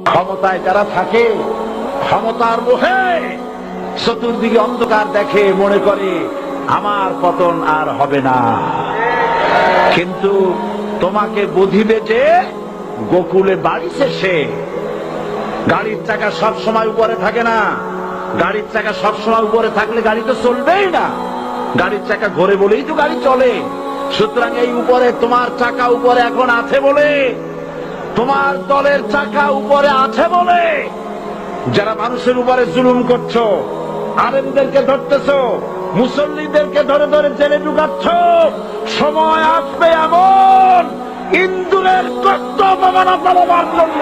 ক্ষমতায় যারা থাকে, ক্ষমতার মোহে চতুর্দিকে অন্ধকার দেখে, মনে করে আমার পতন আর হবে না। কিন্তু তোমাকে বুঝিবে যে গোকুলে বাড়ি শেষে গাড়ির চাকা সব সময় উপরে থাকে না। গাড়ির চাকা সব সময় উপরে থাকলে গাড়ি তো চলবেই না। গাড়ির চাকা ঘোরে বলেই তো গাড়ি চলে। সুতরাং এই উপরে তোমার চাকা উপরে এখন আছে বলে, তোমার দলের চাকা উপরে আছে বলে যারা মানুষের উপরে জুলুম করছো, আলেমদেরকে ধরতেছো, মুসল্লিদেরকে ধরে ধরে জেলে ঢুকাচ্ছ, সময় আসবে এমন ইন্দুরের কষ্ট অপমানতার জন্য